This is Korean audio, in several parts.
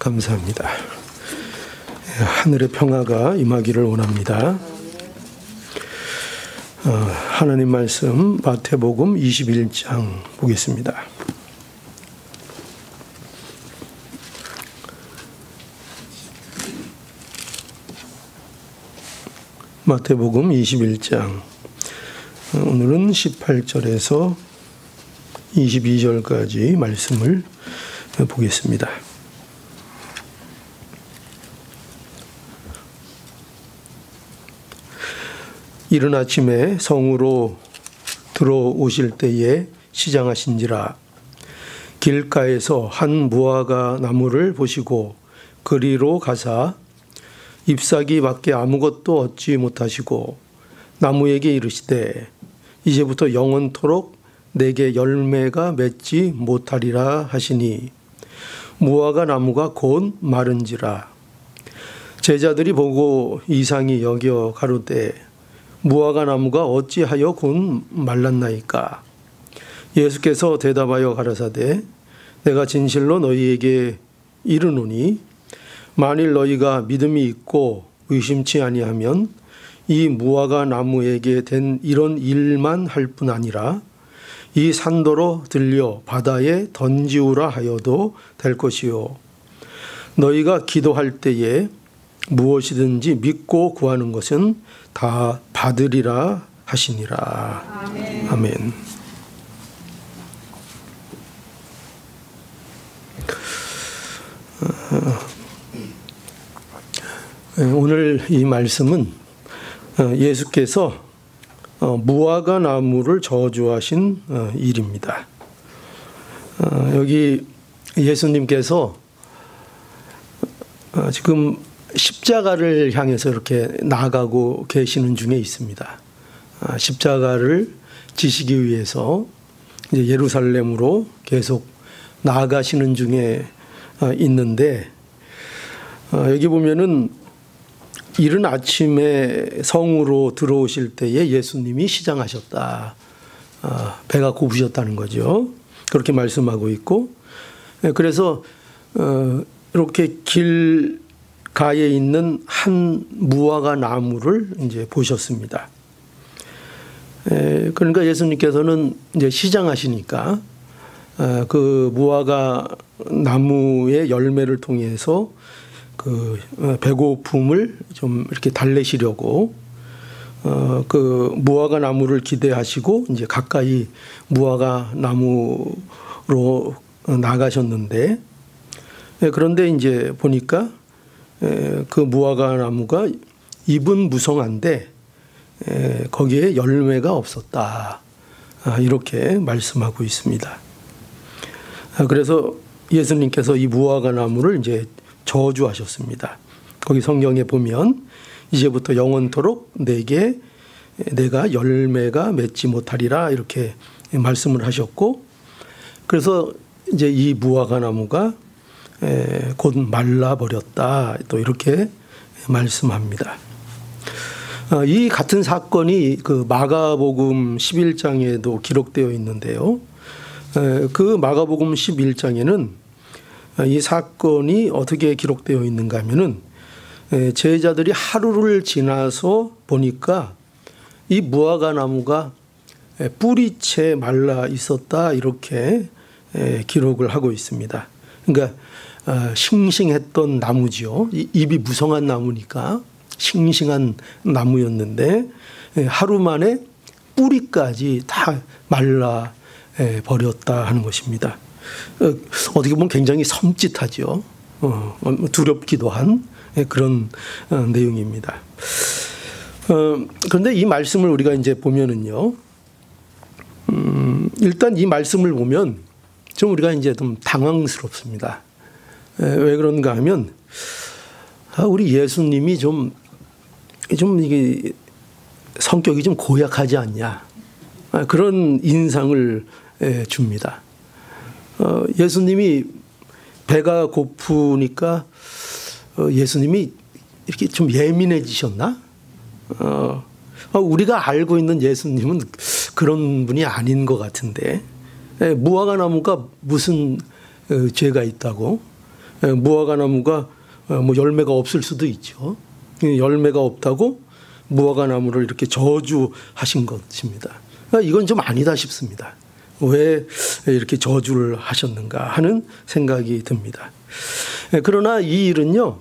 감사합니다. 하늘의 평화가 임하기를 원합니다. 하나님 말씀 마태복음 21장 보겠습니다. 마태복음 21장 오늘은 18절에서 22절까지 말씀을 보겠습니다. 이른 아침에 성으로 들어오실 때에 시장하신지라 길가에서 한 무화과 나무를 보시고 그리로 가사 잎사귀 밖에 아무것도 얻지 못하시고 나무에게 이르시되 이제부터 영원토록 내게 열매가 맺지 못하리라 하시니 무화과 나무가 곧 마른지라. 제자들이 보고 이상히 여겨 가로되 무화과 나무가 어찌하여 곧 말랐나이까. 예수께서 대답하여 가라사대 내가 진실로 너희에게 이르노니 만일 너희가 믿음이 있고 의심치 아니하면 이 무화과 나무에게 된 이런 일만 할 뿐 아니라 이 산도로 들려 바다에 던지우라 하여도 될 것이요. 너희가 기도할 때에 무엇이든지 믿고 구하는 것은 다 받으리라 하시니라. 아멘. 아멘. 오늘 이 말씀은 예수께서 무화과 나무를 저주하신 일입니다. 여기 예수님께서 지금 십자가를 향해서 이렇게 나아가고 계시는 중에 있습니다. 십자가를 지시기 위해서 이제 예루살렘으로 계속 나아가시는 중에 있는데 여기 보면은 이른 아침에 성으로 들어오실 때에 예수님이 시장하셨다. 배가 고프셨다는 거죠. 그렇게 말씀하고 있고 그래서 이렇게 길가에 있는 한 무화과 나무를 이제 보셨습니다. 그러니까 예수님께서는 이제 시장하시니까 그 무화과 나무의 열매를 통해서 그 배고픔을 좀 이렇게 달래시려고 그 무화과 나무를 기대하시고 이제 가까이 무화과 나무로 나가셨는데 그런데 이제 보니까 그 무화과 나무가 잎은 무성한데 거기에 열매가 없었다. 이렇게 말씀하고 있습니다. 그래서 예수님께서 이 무화과 나무를 이제 저주하셨습니다. 거기 성경에 보면 이제부터 영원토록 내가 열매가 맺지 못하리라 이렇게 말씀을 하셨고 그래서 이제 이 무화과 나무가 곧 말라버렸다 또 이렇게 말씀합니다. 이 같은 사건이 그 마가복음 11장에도 기록되어 있는데요. 그 마가복음 11장에는 이 사건이 어떻게 기록되어 있는가 하면은 제자들이 하루를 지나서 보니까 이 무화과 나무가 뿌리채 말라 있었다 이렇게 기록을 하고 있습니다. 그러니까 싱싱했던 나무죠. 잎이 무성한 나무니까 싱싱한 나무였는데 하루 만에 뿌리까지 다 말라 버렸다 하는 것입니다. 어떻게 보면 굉장히 섬찟하죠. 두렵기도 한 그런 내용입니다. 그런데 이 말씀을 우리가 이제 보면은요, 일단 이 말씀을 보면 좀 우리가 이제 좀 당황스럽습니다. 왜 그런가 하면 우리 예수님이 좀 이게 성격이 좀 고약하지 않냐 그런 인상을 줍니다. 예수님이 배가 고프니까 예수님이 이렇게 좀 예민해지셨나? 우리가 알고 있는 예수님은 그런 분이 아닌 것 같은데 무화과 나무가 무슨 죄가 있다고 무화과 나무가 뭐 열매가 없을 수도 있죠. 열매가 없다고 무화과 나무를 이렇게 저주하신 것입니다. 이건 좀 아니다 싶습니다. 왜 이렇게 저주를 하셨는가 하는 생각이 듭니다. 그러나 이 일은요,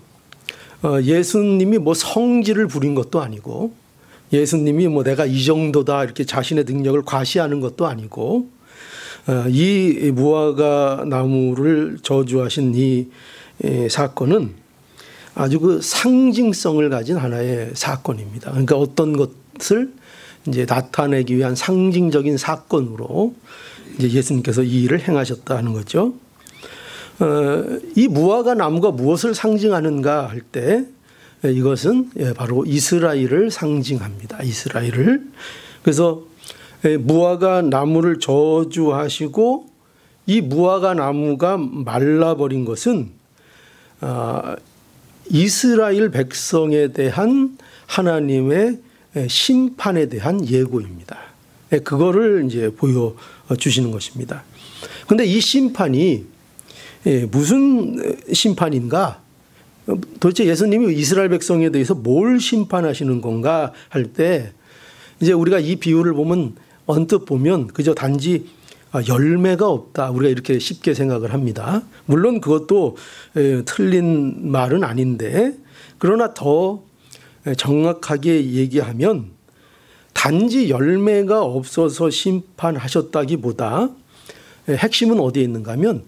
예수님이 뭐 성질을 부린 것도 아니고, 예수님이 뭐 내가 이 정도다 이렇게 자신의 능력을 과시하는 것도 아니고, 이 무화과 나무를 저주하신 이 사건은 아주 그 상징성을 가진 하나의 사건입니다. 그러니까 어떤 것을 이제 나타내기 위한 상징적인 사건으로 이제 예수님께서 이 일을 행하셨다는 거죠. 이 무화과 나무가 무엇을 상징하는가 할 때 이것은 바로 이스라엘을 상징합니다. 이스라엘을. 그래서 무화과 나무를 저주하시고 이 무화과 나무가 말라버린 것은 이스라엘 백성에 대한 하나님의 심판에 대한 예고입니다. 그거를 이제 보여주시는 것입니다. 그런데 이 심판이 무슨 심판인가? 도대체 예수님이 이스라엘 백성에 대해서 뭘 심판하시는 건가 할 때 이제 우리가 이 비유를 보면 언뜻 보면 그저 단지 열매가 없다. 우리가 이렇게 쉽게 생각을 합니다. 물론 그것도 틀린 말은 아닌데 그러나 더 정확하게 얘기하면 단지 열매가 없어서 심판하셨다기보다 핵심은 어디에 있는가 하면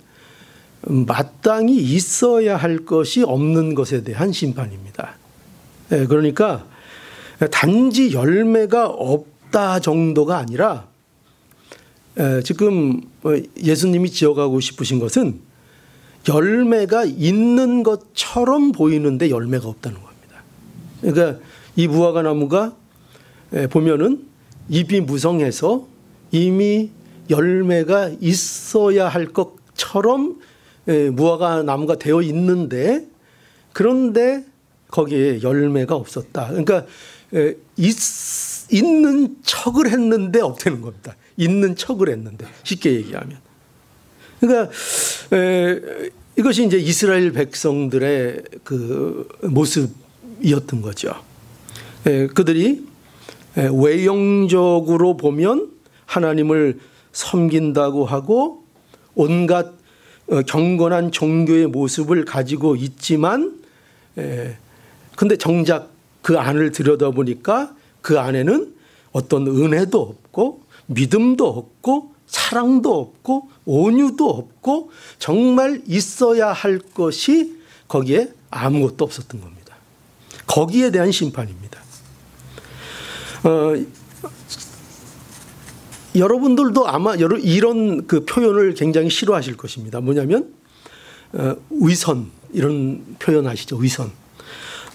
마땅히 있어야 할 것이 없는 것에 대한 심판입니다. 그러니까 단지 열매가 없다 정도가 아니라 지금 예수님이 지어가고 싶으신 것은 열매가 있는 것처럼 보이는데 열매가 없다는 겁니다. 그러니까 이 무화과 나무가 보면은 잎이 무성해서 이미 열매가 있어야 할 것처럼 무화과 나무가 되어 있는데 그런데 거기에 열매가 없었다. 그러니까 있는 척을 했는데 없다는 겁니다. 있는 척을 했는데 쉽게 얘기하면. 그러니까 이것이 이제 이스라엘 백성들의 그 모습이었던 거죠. 그들이 외형적으로 보면 하나님을 섬긴다고 하고 온갖 경건한 종교의 모습을 가지고 있지만 근데 정작 그 안을 들여다보니까 그 안에는 어떤 은혜도 없고 믿음도 없고 사랑도 없고 온유도 없고 정말 있어야 할 것이 거기에 아무것도 없었던 겁니다. 거기에 대한 심판입니다. 여러분들도 아마 이런 그 표현을 굉장히 싫어하실 것입니다. 뭐냐면 위선 이런 표현 아시죠? 위선.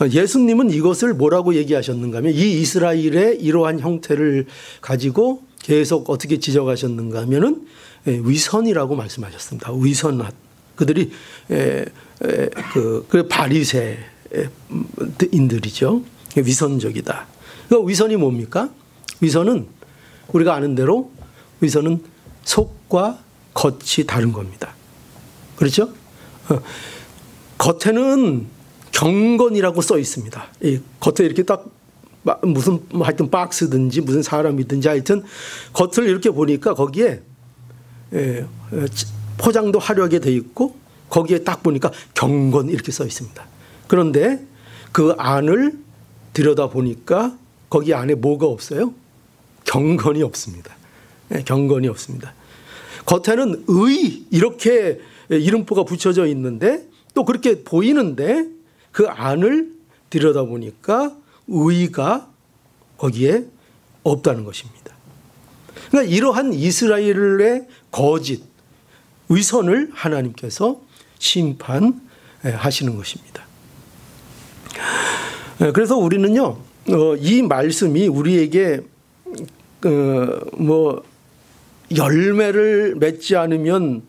예수님은 이것을 뭐라고 얘기하셨는가 하면 이 이스라엘의 이러한 형태를 가지고 계속 어떻게 지적하셨는가 하면은 위선이라고 말씀하셨습니다. 위선. 그들이 그 바리새인들이죠. 위선적이다. 그러니까 위선이 뭡니까? 위선은 우리가 아는 대로 위선은 속과 겉이 다른 겁니다. 그렇죠? 겉에는 경건이라고 써 있습니다. 이 겉에 이렇게 딱 무슨 하여튼 박스든지 무슨 사람이든지 하여튼 겉을 이렇게 보니까 거기에 포장도 화려하게 돼 있고 거기에 딱 보니까 경건 이렇게 써 있습니다. 그런데 그 안을 들여다보니까 거기 안에 뭐가 없어요? 경건이 없습니다. 경건이 없습니다. 겉에는 의 이렇게 이름표가 붙여져 있는데 또 그렇게 보이는데 그 안을 들여다보니까 의가 거기에 없다는 것입니다. 그러니까 이러한 이스라엘의 거짓, 위선을 하나님께서 심판하시는 것입니다. 그래서 우리는요, 이 말씀이 우리에게 뭐 열매를 맺지 않으면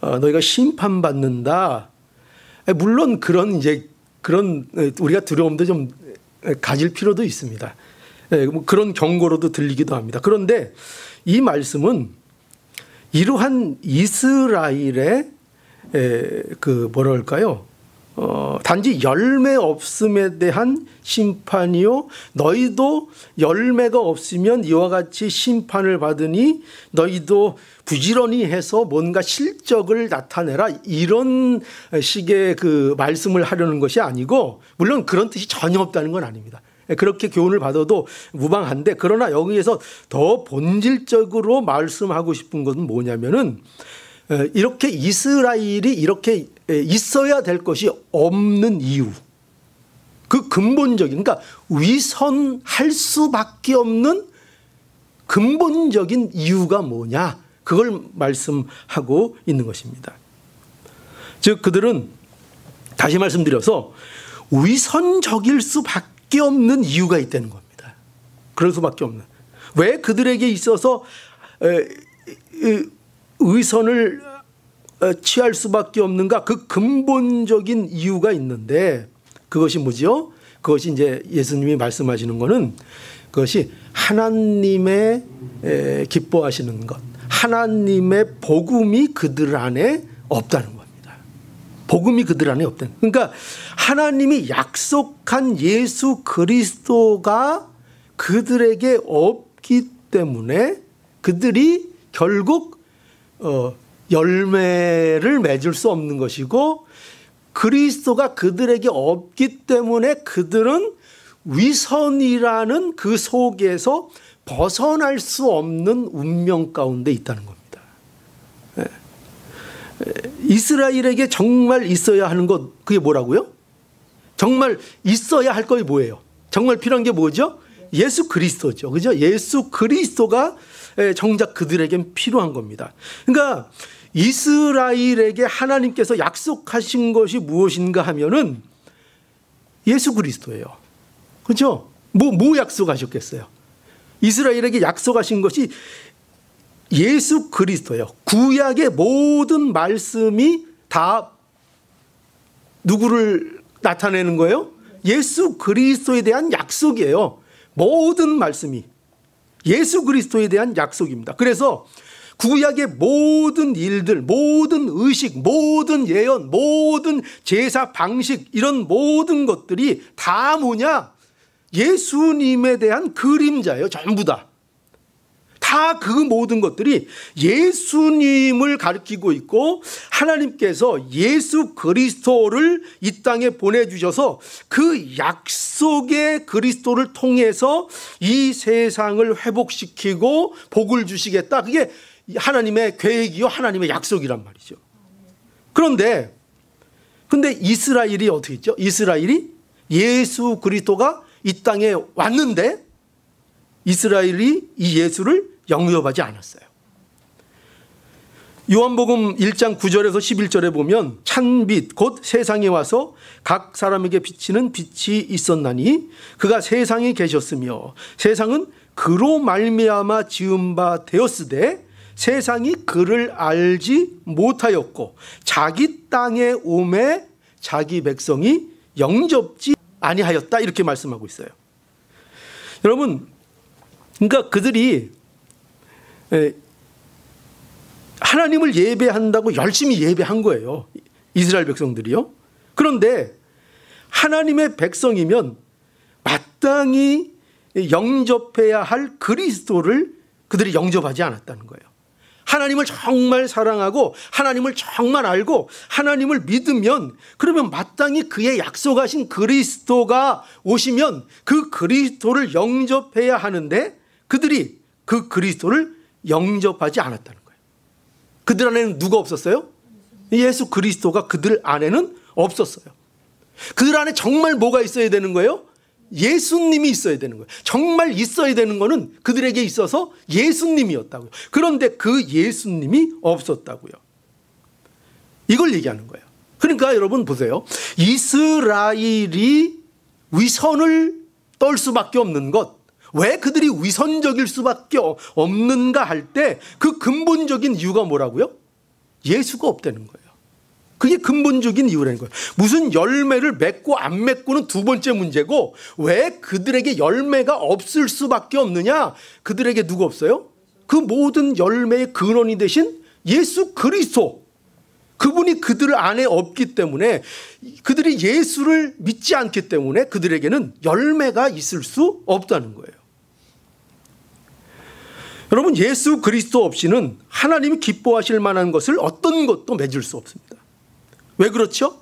너희가 심판받는다. 물론 그런 우리가 두려움도 좀 가질 필요도 있습니다. 그런 경고로도 들리기도 합니다. 그런데 이 말씀은 이러한 이스라엘의 그 뭐랄까요? 단지 열매 없음에 대한 심판이요 너희도 열매가 없으면 이와 같이 심판을 받으니 너희도 부지런히 해서 뭔가 실적을 나타내라, 이런 식의 그 말씀을 하려는 것이 아니고, 물론 그런 뜻이 전혀 없다는 건 아닙니다. 그렇게 교훈을 받아도 무방한데, 그러나 여기에서 더 본질적으로 말씀하고 싶은 것은 뭐냐면은 이렇게 이스라엘이 이렇게 있어야 될 것이 없는 이유, 그 근본적인, 그러니까 위선할 수밖에 없는 근본적인 이유가 뭐냐, 그걸 말씀하고 있는 것입니다. 즉 그들은, 다시 말씀드려서, 위선적일 수밖에 없는 이유가 있다는 겁니다. 그럴 수밖에 없는. 왜 그들에게 있어서 위선을 취할 수밖에 없는가? 그 근본적인 이유가 있는데, 그것이 뭐죠? 그것이 이제 예수님이 말씀하시는 것은, 그것이 하나님의 기뻐하시는 것, 하나님의 복음이 그들 안에 없다는 겁니다. 복음이 그들 안에 없다는. 그러니까 하나님이 약속한 예수 그리스도가 그들에게 없기 때문에 그들이 결국 열매를 맺을 수 없는 것이고, 그리스도가 그들에게 없기 때문에 그들은 위선이라는 그 속에서 벗어날 수 없는 운명 가운데 있다는 겁니다. 이스라엘에게 정말 있어야 하는 것, 그게 뭐라고요? 정말 있어야 할 것이 뭐예요? 정말 필요한 게 뭐죠? 예수 그리스도죠. 그죠? 예수 그리스도가 정작 그들에겐 필요한 겁니다. 그러니까 이스라엘에게 하나님께서 약속하신 것이 무엇인가 하면은 예수 그리스도예요. 그렇죠? 뭐 약속하셨겠어요? 이스라엘에게 약속하신 것이 예수 그리스도예요. 구약의 모든 말씀이 다 누구를 나타내는 거예요? 예수 그리스도에 대한 약속이에요. 모든 말씀이 예수 그리스도에 대한 약속입니다. 그래서 구약의 모든 일들, 모든 의식, 모든 예언, 모든 제사 방식, 이런 모든 것들이 다 뭐냐? 예수님에 대한 그림자예요. 전부 다. 다 그 모든 것들이 예수님을 가리키고 있고, 하나님께서 예수 그리스도를 이 땅에 보내주셔서 그 약속의 그리스도를 통해서 이 세상을 회복시키고 복을 주시겠다. 그게 하나님의 계획이요, 하나님의 약속이란 말이죠. 근데 이스라엘이 어떻게 했죠? 이스라엘이 예수 그리스도가 이 땅에 왔는데 이스라엘이 이 예수를 영접하지 않았어요. 요한복음 1장 9절에서 11절에 보면, 찬빛 곧 세상에 와서 각 사람에게 비치는 빛이 있었나니 그가 세상에 계셨으며 세상은 그로 말미암아 지은 바 되었으되 세상이 그를 알지 못하였고 자기 땅에 오매 자기 백성이 영접지 아니하였다, 이렇게 말씀하고 있어요. 여러분, 그러니까 그들이 하나님을 예배한다고 열심히 예배한 거예요. 이스라엘 백성들이요. 그런데 하나님의 백성이면 마땅히 영접해야 할 그리스도를 그들이 영접하지 않았다는 거예요. 하나님을 정말 사랑하고 하나님을 정말 알고 하나님을 믿으면, 그러면 마땅히 그의 약속하신 그리스도가 오시면 그 그리스도를 영접해야 하는데 그들이 그 그리스도를 영접하지 않았다는 거예요. 그들 안에는 누가 없었어요? 예수 그리스도가 그들 안에는 없었어요. 그들 안에 정말 뭐가 있어야 되는 거예요? 예수님이 있어야 되는 거예요. 정말 있어야 되는 거는 그들에게 있어서 예수님이었다고요. 그런데 그 예수님이 없었다고요. 이걸 얘기하는 거예요. 그러니까 여러분 보세요. 이스라엘이 위선을 떨 수밖에 없는 것, 왜 그들이 위선적일 수밖에 없는가 할 때 그 근본적인 이유가 뭐라고요? 예수가 없다는 거예요. 그게 근본적인 이유라는 거예요. 무슨 열매를 맺고 안 맺고는 두 번째 문제고, 왜 그들에게 열매가 없을 수밖에 없느냐? 그들에게 누가 없어요? 그 모든 열매의 근원이 되신 예수 그리스도, 그분이 그들 안에 없기 때문에, 그들이 예수를 믿지 않기 때문에 그들에게는 열매가 있을 수 없다는 거예요. 여러분, 예수 그리스도 없이는 하나님이 기뻐하실 만한 것을 어떤 것도 맺을 수 없습니다. 왜 그렇죠?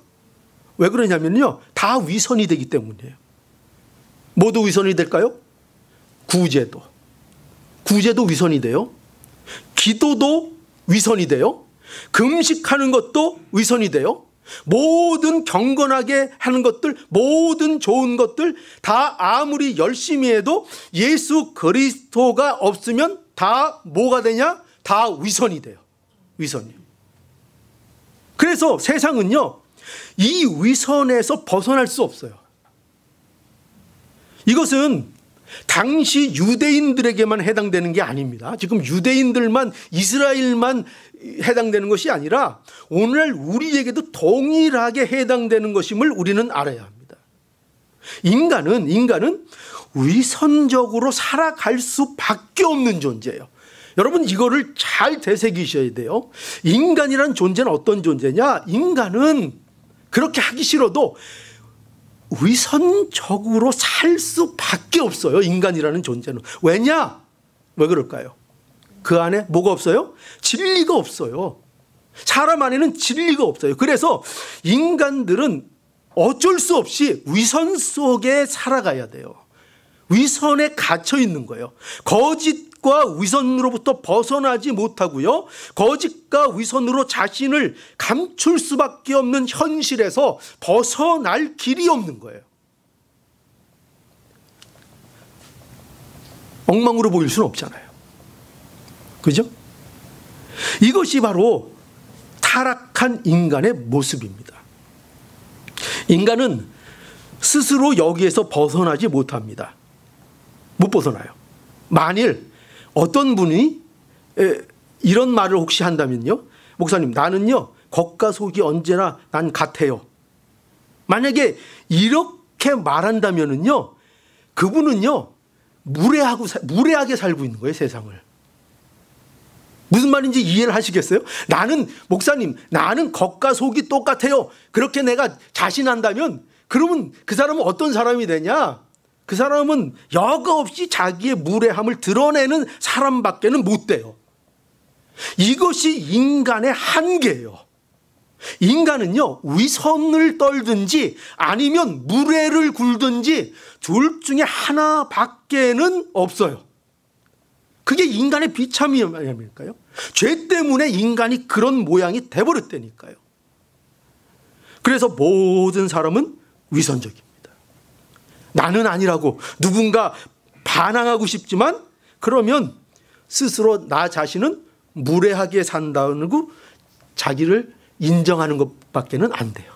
왜 그러냐면요, 다 위선이 되기 때문이에요. 모두 위선이 될까요? 구제도 위선이 돼요. 기도도 위선이 돼요. 금식하는 것도 위선이 돼요. 모든 경건하게 하는 것들, 모든 좋은 것들 다 아무리 열심히 해도 예수 그리스도가 없으면 다 뭐가 되냐? 다 위선이 돼요. 위선이. 그래서 세상은요, 이 위선에서 벗어날 수 없어요. 이것은 당시 유대인들에게만 해당되는 게 아닙니다. 지금 유대인들만, 이스라엘만 해당되는 것이 아니라 오늘날 우리에게도 동일하게 해당되는 것임을 우리는 알아야 합니다. 인간은 위선적으로 살아갈 수밖에 없는 존재예요. 여러분, 이거를 잘 되새기셔야 돼요. 인간이란 존재는 어떤 존재냐? 인간은 그렇게 하기 싫어도 위선적으로 살 수밖에 없어요. 인간이라는 존재는. 왜냐? 왜 그럴까요? 그 안에 뭐가 없어요? 진리가 없어요. 사람 안에는 진리가 없어요. 그래서 인간들은 어쩔 수 없이 위선 속에 살아가야 돼요. 위선에 갇혀 있는 거예요. 거짓과 위선으로부터 벗어나지 못하고요, 거짓과 위선으로 자신을 감출 수밖에 없는 현실에서 벗어날 길이 없는 거예요. 엉망으로 보일 수는 없잖아요. 그죠? 이것이 바로 타락한 인간의 모습입니다. 인간은 스스로 여기에서 벗어나지 못합니다. 못 벗어나요. 만일 어떤 분이 이런 말을 혹시 한다면요, 목사님, 나는요 겉과 속이 언제나 난 같아요. 만약에 이렇게 말한다면은요, 그분은요 무례하게 살고 있는 거예요, 세상을. 무슨 말인지 이해를 하시겠어요? 목사님, 나는 겉과 속이 똑같아요, 그렇게 내가 자신한다면, 그러면 그 사람은 어떤 사람이 되냐? 그 사람은 여과 없이 자기의 무례함을 드러내는 사람밖에는 못 돼요. 이것이 인간의 한계예요. 인간은요, 위선을 떨든지 아니면 무례를 굴든지 둘 중에 하나밖에는 없어요. 그게 인간의 비참함일까요? 죄 때문에 인간이 그런 모양이 돼버렸다니까요. 그래서 모든 사람은 위선적입니다. 나는 아니라고 누군가 반항하고 싶지만, 그러면 스스로 나 자신은 무례하게 산다고 자기를 인정하는 것밖에는 안 돼요.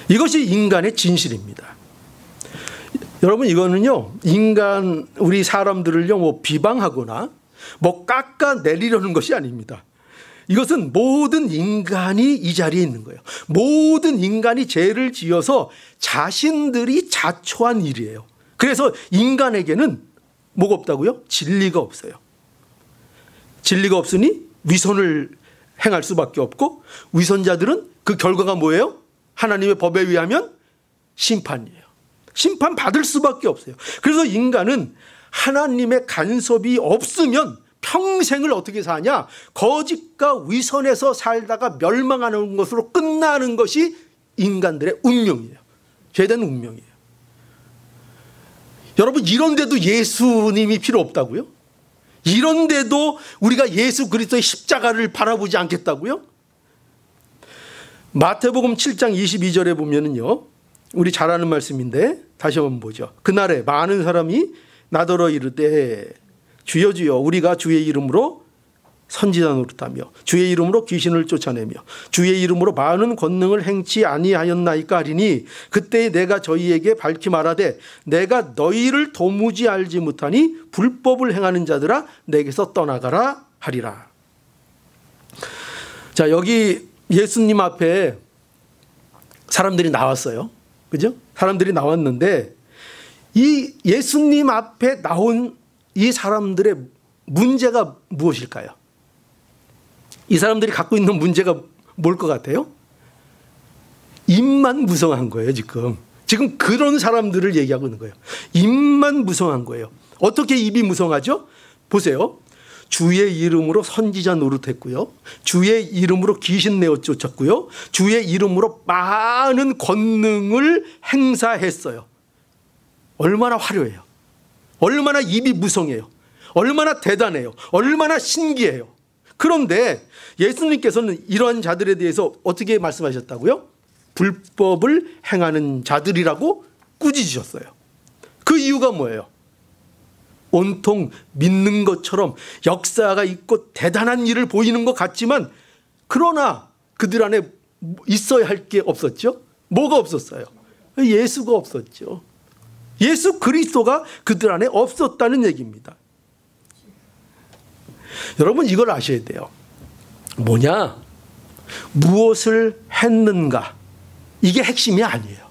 이것이 인간의 진실입니다. 여러분, 이거는요, 우리 사람들을요 뭐 비방하거나 뭐 깎아내리려는 것이 아닙니다. 이것은 모든 인간이 이 자리에 있는 거예요. 모든 인간이 죄를 지어서 자신들이 자초한 일이에요. 그래서 인간에게는 뭐가 없다고요? 진리가 없어요. 진리가 없으니 위선을 행할 수밖에 없고, 위선자들은 그 결과가 뭐예요? 하나님의 법에 의하면 심판이에요. 심판 받을 수밖에 없어요. 그래서 인간은 하나님의 간섭이 없으면 평생을 어떻게 사냐? 거짓과 위선에서 살다가 멸망하는 것으로 끝나는 것이 인간들의 운명이에요. 죄된 운명이에요. 여러분, 이런데도 예수님이 필요 없다고요? 이런데도 우리가 예수 그리스도의 십자가를 바라보지 않겠다고요? 마태복음 7장 22절에 보면은요, 우리 잘 아는 말씀인데 다시 한번 보죠. 그날에 많은 사람이 나더러 이르되 주여 주여, 우리가 주의 이름으로 선지자 노릇하며 주의 이름으로 귀신을 쫓아내며 주의 이름으로 많은 권능을 행치 아니하였나이까 하리니, 그때 내가 저희에게 밝히 말하되 내가 너희를 도무지 알지 못하니 불법을 행하는 자들아 내게서 떠나가라 하리라. 자, 여기 예수님 앞에 사람들이 나왔어요. 그죠? 사람들이 나왔는데 이 예수님 앞에 나온 이 사람들의 문제가 무엇일까요? 이 사람들이 갖고 있는 문제가 뭘 것 같아요? 입만 무성한 거예요, 지금. 지금 그런 사람들을 얘기하고 있는 거예요. 입만 무성한 거예요. 어떻게 입이 무성하죠? 보세요. 주의 이름으로 선지자 노릇했고요. 주의 이름으로 귀신 내어 쫓았고요. 주의 이름으로 많은 권능을 행사했어요. 얼마나 화려해요. 얼마나 입이 무성해요. 얼마나 대단해요. 얼마나 신기해요. 그런데 예수님께서는 이러한 자들에 대해서 어떻게 말씀하셨다고요? 불법을 행하는 자들이라고 꾸짖으셨어요. 그 이유가 뭐예요? 온통 믿는 것처럼 역사가 있고 대단한 일을 보이는 것 같지만 그러나 그들 안에 있어야 할 게 없었죠? 뭐가 없었어요? 예수가 없었죠. 예수 그리스도가 그들 안에 없었다는 얘기입니다. 여러분 이걸 아셔야 돼요. 뭐냐? 무엇을 했는가? 이게 핵심이 아니에요.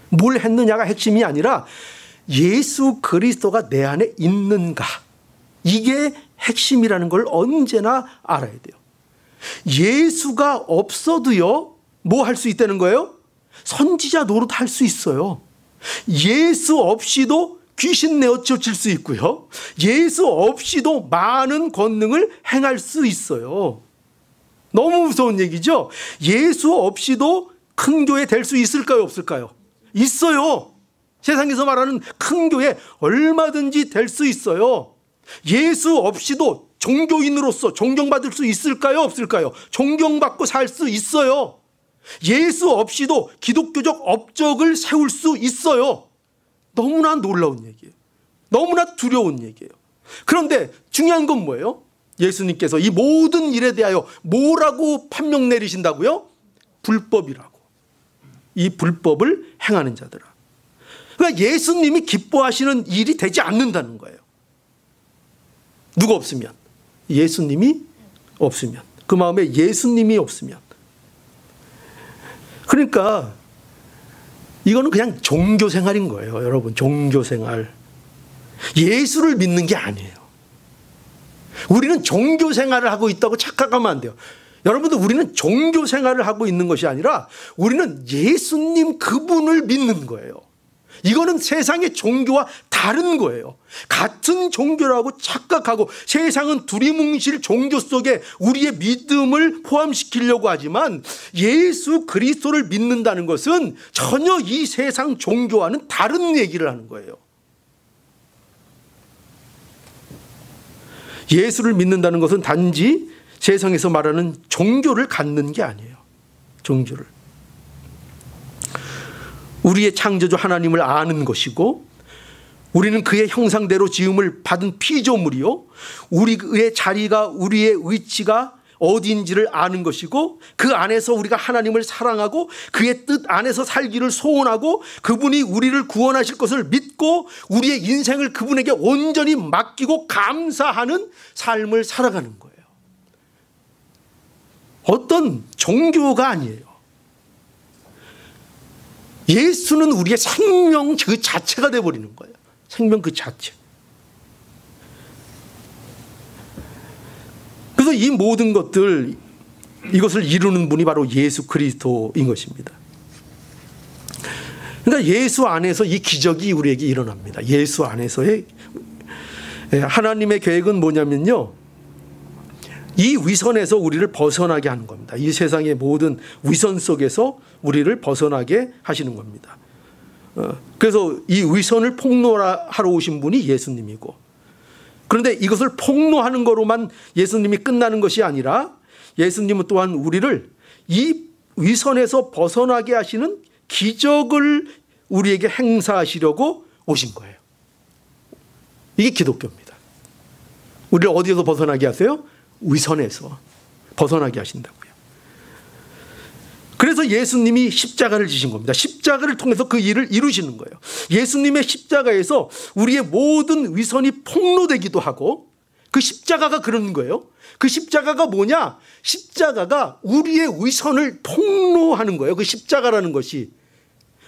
뭘 했느냐가 핵심이 아니라 예수 그리스도가 내 안에 있는가? 이게 핵심이라는 걸 언제나 알아야 돼요. 예수가 없어도요, 뭐 할 수 있다는 거예요? 선지자 노릇 할 수 있어요. 예수 없이도 귀신 내어 쫓을 수 있고요. 예수 없이도 많은 권능을 행할 수 있어요. 너무 무서운 얘기죠? 예수 없이도 큰 교회 될 수 있을까요? 없을까요? 있어요. 세상에서 말하는 큰 교회 얼마든지 될 수 있어요. 예수 없이도 종교인으로서 존경받을 수 있을까요? 없을까요? 존경받고 살 수 있어요. 예수 없이도 기독교적 업적을 세울 수 있어요. 너무나 놀라운 얘기예요. 너무나 두려운 얘기예요. 그런데 중요한 건 뭐예요? 예수님께서 이 모든 일에 대하여 뭐라고 판명 내리신다고요? 불법이라고. 이 불법을 행하는 자들아. 그러니까 예수님이 기뻐하시는 일이 되지 않는다는 거예요. 누가 없으면? 예수님이 없으면. 그 마음에 예수님이 없으면. 그러니까 이거는 그냥 종교생활인 거예요. 여러분, 종교생활. 예수를 믿는 게 아니에요. 우리는 종교생활을 하고 있다고 착각하면 안 돼요. 여러분들, 우리는 종교생활을 하고 있는 것이 아니라 우리는 예수님 그분을 믿는 거예요. 이거는 세상의 종교와 다른 거예요. 같은 종교라고 착각하고 세상은 두리뭉실 종교 속에 우리의 믿음을 포함시키려고 하지만 예수 그리스도를 믿는다는 것은 전혀 이 세상 종교와는 다른 얘기를 하는 거예요. 예수를 믿는다는 것은 단지 세상에서 말하는 종교를 갖는 게 아니에요. 종교를. 우리의 창조주 하나님을 아는 것이고 우리는 그의 형상대로 지음을 받은 피조물이요, 우리의 자리가, 우리의 위치가 어디인지를 아는 것이고 그 안에서 우리가 하나님을 사랑하고 그의 뜻 안에서 살기를 소원하고 그분이 우리를 구원하실 것을 믿고 우리의 인생을 그분에게 온전히 맡기고 감사하는 삶을 살아가는 거예요. 어떤 종교가 아니에요. 예수는 우리의 생명 그 자체가 되어버리는 거예요. 생명 그 자체. 그래서 이 모든 것들, 이것을 이루는 분이 바로 예수 그리스도인 것입니다. 그러니까 예수 안에서 이 기적이 우리에게 일어납니다. 예수 안에서의 하나님의 계획은 뭐냐면요, 이 위선에서 우리를 벗어나게 하는 겁니다. 이 세상의 모든 위선 속에서 우리를 벗어나게 하시는 겁니다. 그래서 이 위선을 폭로하러 오신 분이 예수님이고, 그런데 이것을 폭로하는 거로만 예수님이 끝나는 것이 아니라 예수님은 또한 우리를 이 위선에서 벗어나게 하시는 기적을 우리에게 행사하시려고 오신 거예요. 이게 기독교입니다. 우리를 어디에서 벗어나게 하세요? 위선에서 벗어나게 하신다고요. 그래서 예수님이 십자가를 지신 겁니다. 십자가를 통해서 그 일을 이루시는 거예요. 예수님의 십자가에서 우리의 모든 위선이 폭로되기도 하고, 그 십자가가 그런 거예요. 그 십자가가 뭐냐? 십자가가 우리의 위선을 폭로하는 거예요. 그 십자가라는 것이.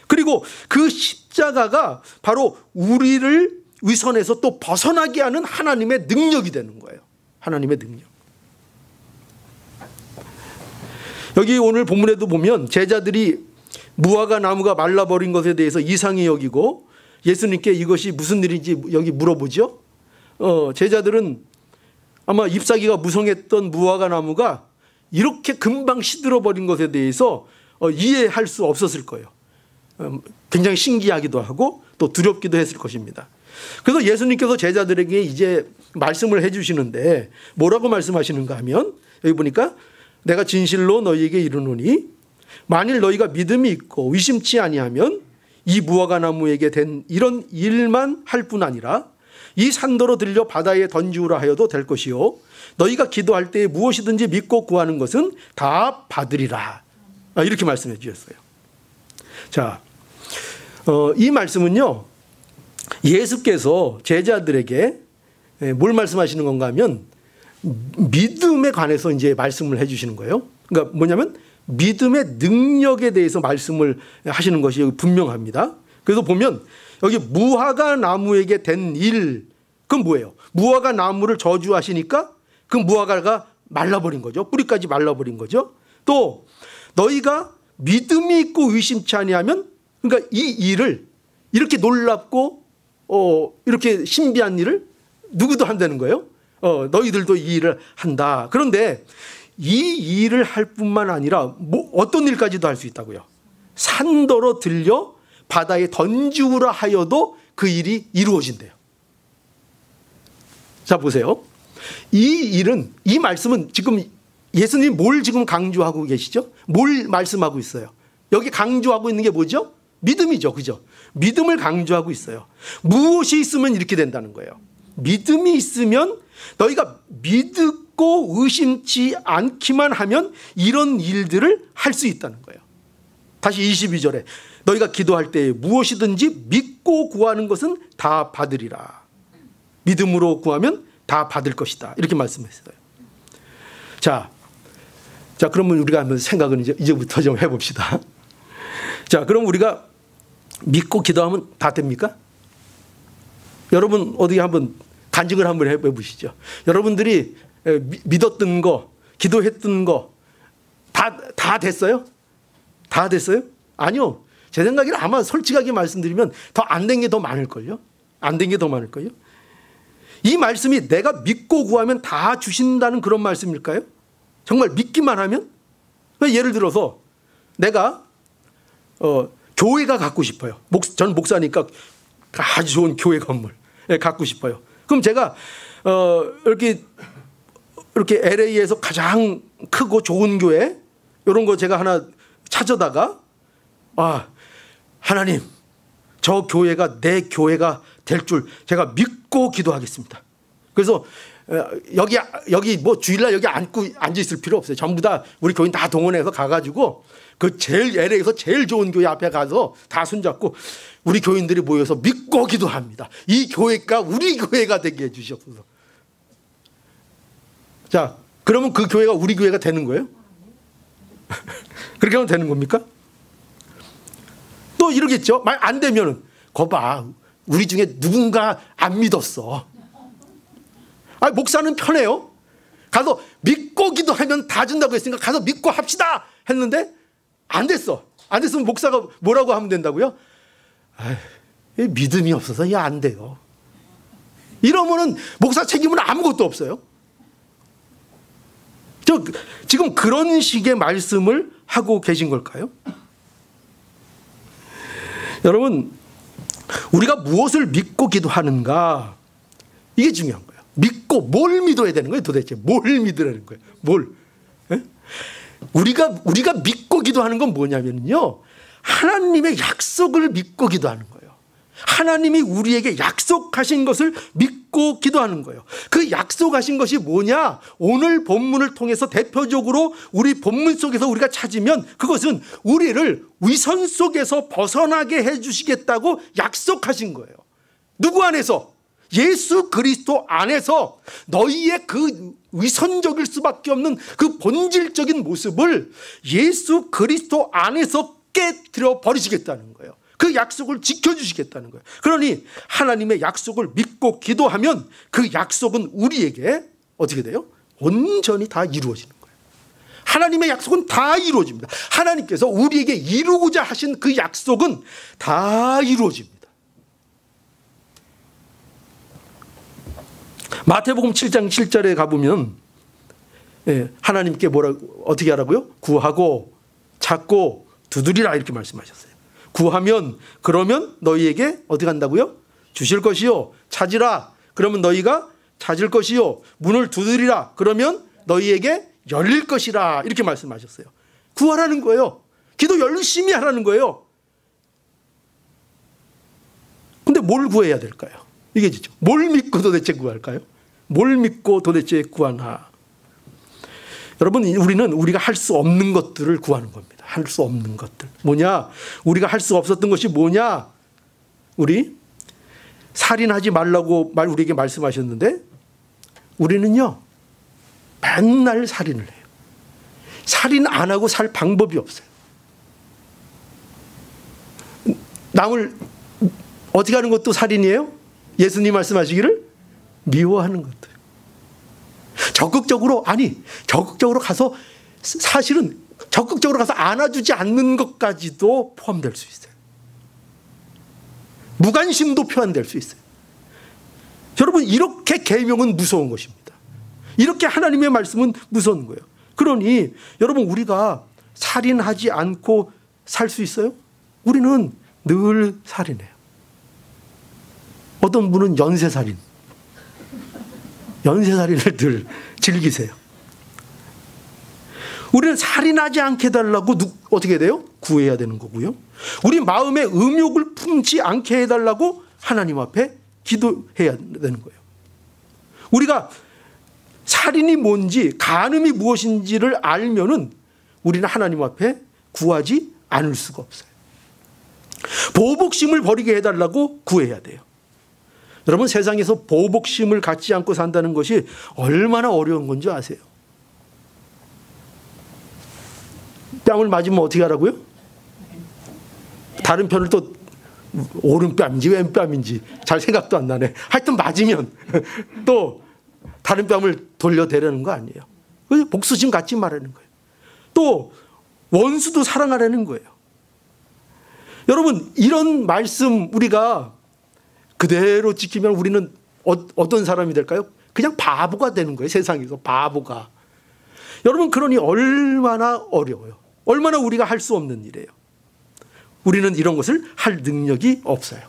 그리고 그 십자가가 바로 우리를 위선에서 또 벗어나게 하는 하나님의 능력이 되는 거예요. 하나님의 능력. 여기 오늘 본문에도 보면 제자들이 무화과 나무가 말라버린 것에 대해서 이상히 여기고 예수님께 이것이 무슨 일인지 여기 물어보죠. 제자들은 아마 잎사귀가 무성했던 무화과 나무가 이렇게 금방 시들어버린 것에 대해서 이해할 수 없었을 거예요. 굉장히 신기하기도 하고 또 두렵기도 했을 것입니다. 그래서 예수님께서 제자들에게 이제 말씀을 해주시는데 뭐라고 말씀하시는가 하면 여기 보니까 내가 진실로 너희에게 이르노니 만일 너희가 믿음이 있고 의심치 아니하면 이 무화과 나무에게 된 이런 일만 할 뿐 아니라 이 산더러 들려 바다에 던지우라 하여도 될 것이요 너희가 기도할 때에 무엇이든지 믿고 구하는 것은 다 받으리라. 이렇게 말씀해 주셨어요. 자, 이 말씀은요 예수께서 제자들에게 뭘 말씀하시는 건가 하면 믿음에 관해서 이제 말씀을 해주시는 거예요. 그러니까 뭐냐면 믿음의 능력에 대해서 말씀을 하시는 것이 여기 분명합니다. 그래서 보면 여기 무화과 나무에게 된 일, 그건 뭐예요? 무화과 나무를 저주하시니까 그 무화과가 말라버린 거죠. 뿌리까지 말라버린 거죠. 또 너희가 믿음이 있고 의심치 아니하면, 그러니까 이 일을 이렇게 놀랍고 이렇게 신비한 일을 누구도 한다는 거예요. 너희들도 이 일을 한다. 그런데 이 일을 할 뿐만 아니라 어떤 일까지도 할 수 있다고요. 산더러 들려 바다에 던지우라 하여도 그 일이 이루어진대요. 자 보세요. 이 말씀은 지금 예수님 뭘 지금 강조하고 계시죠? 뭘 말씀하고 있어요? 여기 강조하고 있는 게 뭐죠? 믿음이죠. 그죠? 믿음을 강조하고 있어요. 무엇이 있으면 이렇게 된다는 거예요. 믿음이 있으면 너희가 믿고 의심치 않기만 하면 이런 일들을 할 수 있다는 거예요. 다시 22절에 너희가 기도할 때 무엇이든지 믿고 구하는 것은 다 받으리라. 믿음으로 구하면 다 받을 것이다. 이렇게 말씀했어요. 자, 그러면 우리가 한번 생각은 이제부터 좀 해봅시다. 자, 그럼 우리가 믿고 기도하면 다 됩니까? 여러분 어디 한번 간증을 한번 해보시죠. 여러분들이 믿었던 거, 기도했던 거 다 됐어요? 다 됐어요? 아니요. 제 생각에는 아마 솔직하게 말씀드리면 더 안 된 게 더 많을걸요? 안 된 게 더 많을걸요? 이 말씀이 내가 믿고 구하면 다 주신다는 그런 말씀일까요? 정말 믿기만 하면? 예를 들어서 내가 교회가 갖고 싶어요. 저는 목사니까 아주 좋은 교회 건물 갖고 싶어요. 그럼 제가 이렇게 LA에서 가장 크고 좋은 교회 이런 거 제가 하나 찾아다가 하나님 저 교회가 내 교회가 될 줄 제가 믿고 기도하겠습니다. 그래서 여기 뭐 주일날 여기 앉아 있을 필요 없어요. 전부 다 우리 교인 다 동원해서 가가지고 그 제일 LA에서 제일 좋은 교회 앞에 가서 다 손잡고 우리 교인들이 모여서 믿고 기도합니다. 이 교회가 우리 교회가 되게 해주시옵소서. 자, 그러면 그 교회가 우리 교회가 되는 거예요? 그렇게 하면 되는 겁니까? 또 이러겠죠. 말 안 되면은 거봐 우리 중에 누군가 안 믿었어. 목사는 편해요. 가서 믿고 기도하면 다 준다고 했으니까 가서 믿고 합시다 했는데 안 됐어. 안 됐으면 목사가 뭐라고 하면 된다고요? 믿음이 없어서 이게 안 돼요. 이러면은 목사 책임은 아무것도 없어요. 지금 그런 식의 말씀을 하고 계신 걸까요? 여러분, 우리가 무엇을 믿고 기도하는가? 이게 중요한 거예요. 믿고 뭘 믿어야 되는 거예요? 도대체 뭘 믿으라는 거예요? 뭘? 에? 우리가 믿고 기도하는 건 뭐냐면요, 하나님의 약속을 믿고 기도하는 거예요. 하나님이 우리에게 약속하신 것을 믿고 기도하는 거예요. 그 약속하신 것이 뭐냐? 오늘 본문을 통해서 대표적으로 우리 본문 속에서 우리가 찾으면 그것은 우리를 위선 속에서 벗어나게 해주시겠다고 약속하신 거예요. 누구 안에서? 예수 그리스도 안에서 너희의 그 위선적일 수밖에 없는 그 본질적인 모습을 예수 그리스도 안에서 깨뜨려 버리시겠다는 거예요. 그 약속을 지켜주시겠다는 거예요. 그러니 하나님의 약속을 믿고 기도하면 그 약속은 우리에게 어떻게 돼요? 온전히 다 이루어지는 거예요. 하나님의 약속은 다 이루어집니다. 하나님께서 우리에게 이루고자 하신 그 약속은 다 이루어집니다. 마태복음 7장 7절에 가보면 하나님께 어떻게 하라고요? 구하고 찾고 두드리라 이렇게 말씀하셨어요. 구하면 그러면 너희에게 어떻게 한다고요? 주실 것이요. 찾으라 그러면 너희가 찾을 것이요. 문을 두드리라 그러면 너희에게 열릴 것이라 이렇게 말씀하셨어요. 구하라는 거예요. 기도 열심히 하라는 거예요. 근데 뭘 구해야 될까요? 이게 진짜 뭘 믿고 도대체 구할까요? 뭘 믿고 도대체 구하나? 여러분, 우리는 우리가 할 수 없는 것들을 구하는 겁니다. 할 수 없는 것들. 뭐냐? 우리가 할 수 없었던 것이 뭐냐? 우리 살인하지 말라고 우리에게 말씀하셨는데 우리는요 맨날 살인을 해요. 살인 안 하고 살 방법이 없어요. 남을 어떻게 하는 것도 살인이에요? 예수님 말씀하시기를 미워하는 것들. 적극적으로 가서 사실은 적극적으로 가서 안아주지 않는 것까지도 포함될 수 있어요. 무관심도 표현될 수 있어요. 여러분, 이렇게 계명은 무서운 것입니다. 이렇게 하나님의 말씀은 무서운 거예요. 그러니 여러분, 우리가 살인하지 않고 살 수 있어요? 우리는 늘 살인해요. 어떤 분은 연쇄살인을 늘 즐기세요. 우리는 살인하지 않게 해달라고 어떻게 해야 돼요? 구해야 되는 거고요. 우리 마음에 음욕을 품지 않게 해달라고 하나님 앞에 기도해야 되는 거예요. 우리가 살인이 뭔지 간음이 무엇인지를 알면은 우리는 하나님 앞에 구하지 않을 수가 없어요. 보복심을 버리게 해달라고 구해야 돼요. 여러분, 세상에서 보복심을 갖지 않고 산다는 것이 얼마나 어려운 건지 아세요? 뺨을 맞으면 어떻게 하라고요? 다른 편을 또 오른뺨인지 왼뺨인지 잘 생각도 안 나네. 하여튼 맞으면 또 다른 뺨을 돌려대라는 거 아니에요. 복수심 갖지 말라는 거예요. 또 원수도 사랑하라는 거예요. 여러분, 이런 말씀 우리가 그대로 지키면 우리는 어떤 사람이 될까요? 그냥 바보가 되는 거예요. 세상에서 바보가. 여러분, 그러니 얼마나 어려워요. 얼마나 우리가 할 수 없는 일이에요. 우리는 이런 것을 할 능력이 없어요.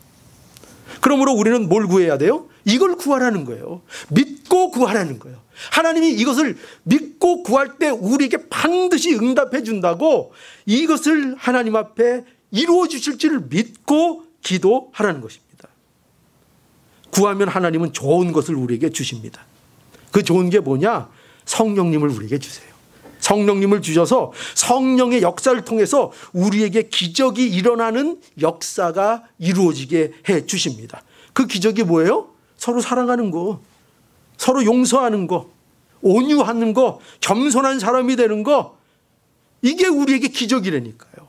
그러므로 우리는 뭘 구해야 돼요? 이걸 구하라는 거예요. 믿고 구하라는 거예요. 하나님이 이것을 믿고 구할 때 우리에게 반드시 응답해 준다고, 이것을 하나님 앞에 이루어 주실지를 믿고 기도하라는 것입니다. 구하면 하나님은 좋은 것을 우리에게 주십니다. 그 좋은 게 뭐냐? 성령님을 우리에게 주세요. 성령님을 주셔서 성령의 역사를 통해서 우리에게 기적이 일어나는 역사가 이루어지게 해 주십니다. 그 기적이 뭐예요? 서로 사랑하는 거, 서로 용서하는 거, 온유하는 거, 겸손한 사람이 되는 거, 이게 우리에게 기적이라니까요.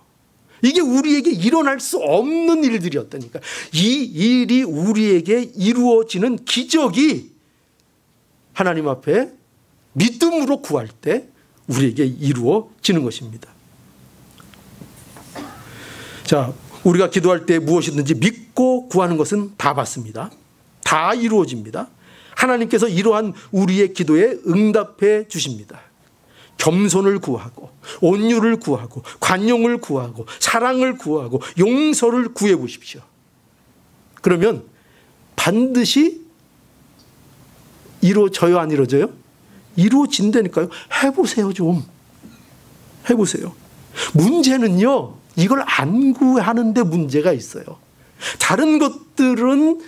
이게 우리에게 일어날 수 없는 일들이었다니까. 이 일이 우리에게 이루어지는 기적이 하나님 앞에 믿음으로 구할 때 우리에게 이루어지는 것입니다. 자, 우리가 기도할 때 무엇이든지 믿고 구하는 것은 다 받습니다. 다 이루어집니다. 하나님께서 이러한 우리의 기도에 응답해 주십니다. 겸손을 구하고 온유를 구하고 관용을 구하고 사랑을 구하고 용서를 구해 보십시오. 그러면 반드시 이루어져요, 안 이루어져요? 이루어진다니까요. 해보세요. 좀 해보세요. 문제는요, 이걸 안 구하는데 문제가 있어요. 다른 것들은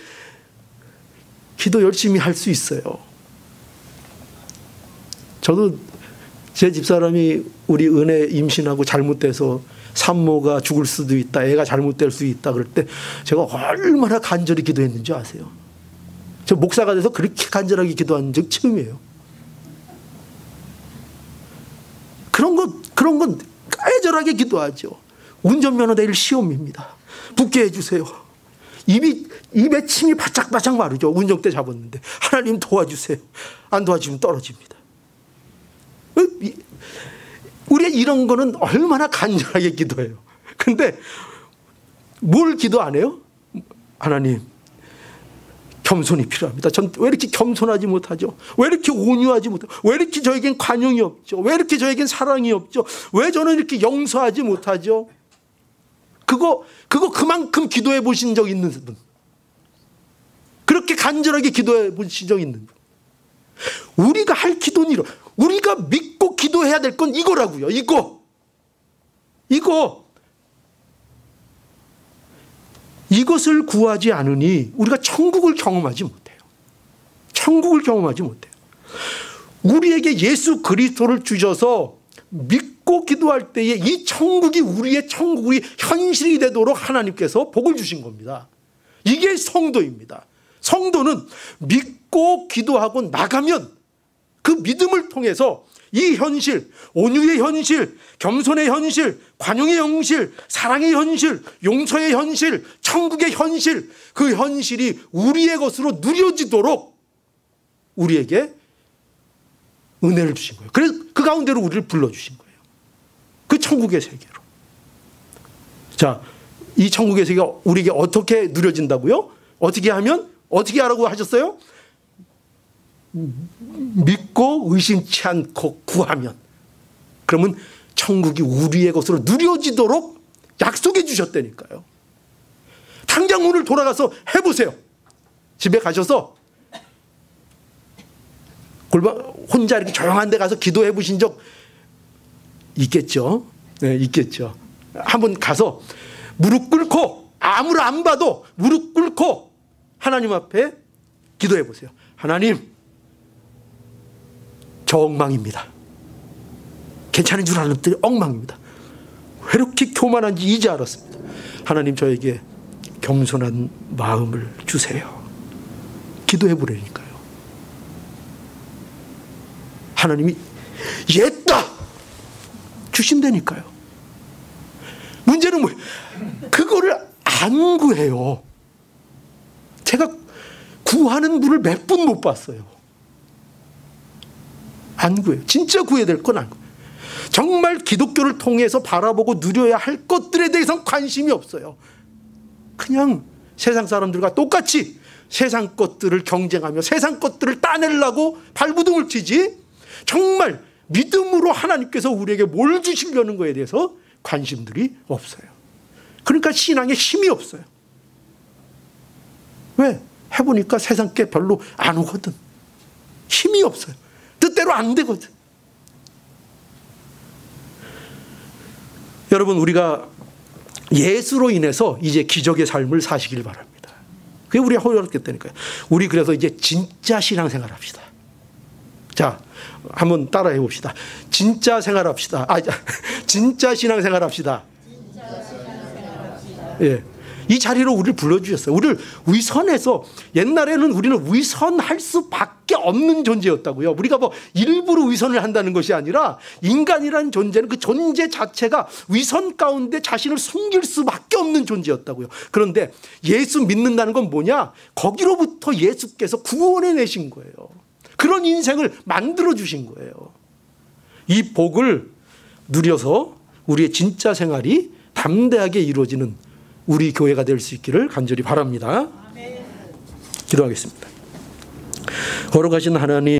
기도 열심히 할 수 있어요. 저도 제 집사람이 우리 은혜 임신하고 잘못돼서 산모가 죽을 수도 있다, 애가 잘못될 수 있다 그럴 때 제가 얼마나 간절히 기도했는지 아세요? 저 목사가 돼서 그렇게 간절하게 기도한 적 처음이에요. 그런 건 애절하게 기도하죠. 운전면허 내일 시험입니다. 붙게 해주세요. 입에 침이 바짝바짝 마르죠. 운전대 잡았는데 하나님 도와주세요. 안 도와주면 떨어집니다. 우리 이런 거는 얼마나 간절하게 기도해요. 근데 뭘 기도 안 해요? 하나님, 겸손이 필요합니다. 전 왜 이렇게 겸손하지 못하죠? 왜 이렇게 온유하지 못하죠? 왜 이렇게 저에겐 관용이 없죠? 왜 이렇게 저에겐 사랑이 없죠? 왜 저는 이렇게 용서하지 못하죠? 그거 그만큼 기도해 보신 적 있는 분, 그렇게 간절하게 기도해 보신 적 있는 분, 우리가 할 기도는 이러, 우리가 믿고 기도해야 될 건 이거라고요. 이것을 구하지 않으니 우리가 천국을 경험하지 못해요. 천국을 경험하지 못해요. 우리에게 예수 그리스도를 주셔서 믿고 기도할 때에 이 천국이 우리의 천국이 현실이 되도록 하나님께서 복을 주신 겁니다. 이게 성도입니다. 성도는 믿고 기도하고 나가면 그 믿음을 통해서 이 현실, 온유의 현실, 겸손의 현실, 관용의 현실, 사랑의 현실, 용서의 현실, 천국의 현실, 그 현실이 우리의 것으로 누려지도록 우리에게 은혜를 주신 거예요. 그래서 그 가운데로 우리를 불러주신 거예요. 그 천국의 세계로. 자, 이 천국의 세계가 우리에게 어떻게 누려진다고요? 어떻게 하면? 어떻게 하라고 하셨어요? 믿고 의심치 않고 구하면, 그러면 천국이 우리의 것으로 누려지도록 약속해 주셨다니까요. 당장 오늘 돌아가서 해보세요. 집에 가셔서 혼자 이렇게 조용한 데 가서 기도해 보신 적 있겠죠? 네, 있겠죠. 한번 가서 무릎 꿇고, 아무를 안 봐도 무릎 꿇고 하나님 앞에 기도해 보세요. 하나님, 저 엉망입니다. 괜찮은 줄 알았더니 엉망입니다. 왜 이렇게 교만한지 이제 알았습니다. 하나님, 저에게 겸손한 마음을 주세요. 기도해 보라니까요. 하나님이 옛다 주신다니까요. 문제는 뭐예요? 그거를 안 구해요. 제가 구하는 분을 몇 분 못 봤어요. 안 구해요. 진짜 구해야 될 건 안 구해요. 정말 기독교를 통해서 바라보고 누려야 할 것들에 대해서는 관심이 없어요. 그냥 세상 사람들과 똑같이 세상 것들을 경쟁하며 세상 것들을 따내려고 발부둥을 치지, 정말 믿음으로 하나님께서 우리에게 뭘 주시려는 거에 대해서 관심들이 없어요. 그러니까 신앙에 힘이 없어요. 왜? 해보니까 세상 게 별로 안 오거든. 힘이 없어요. 뜻대로 안 되거든. 여러분, 우리가 예수로 인해서 이제 기적의 삶을 사시길 바랍니다. 그게 우리가 허락했다니까요. 우리 그래서 이제 진짜 신앙생활 합시다. 자, 한번 따라해 봅시다. 진짜 생활합시다. 진짜 신앙생활 합시다. 예. 이 자리로 우리를 불러주셨어요. 우리를 위선해서, 옛날에는 우리는 위선할 수밖에 없는 존재였다고요. 우리가 뭐 일부러 위선을 한다는 것이 아니라 인간이라는 존재는 그 존재 자체가 위선 가운데 자신을 숨길 수밖에 없는 존재였다고요. 그런데 예수 믿는다는 건 뭐냐? 거기로부터 예수께서 구원해 내신 거예요. 그런 인생을 만들어 주신 거예요. 이 복을 누려서 우리의 진짜 생활이 담대하게 이루어지는 우리 교회가 될 수 있기를 간절히 바랍니다. 기도하겠습니다. 걸어가신 하나님,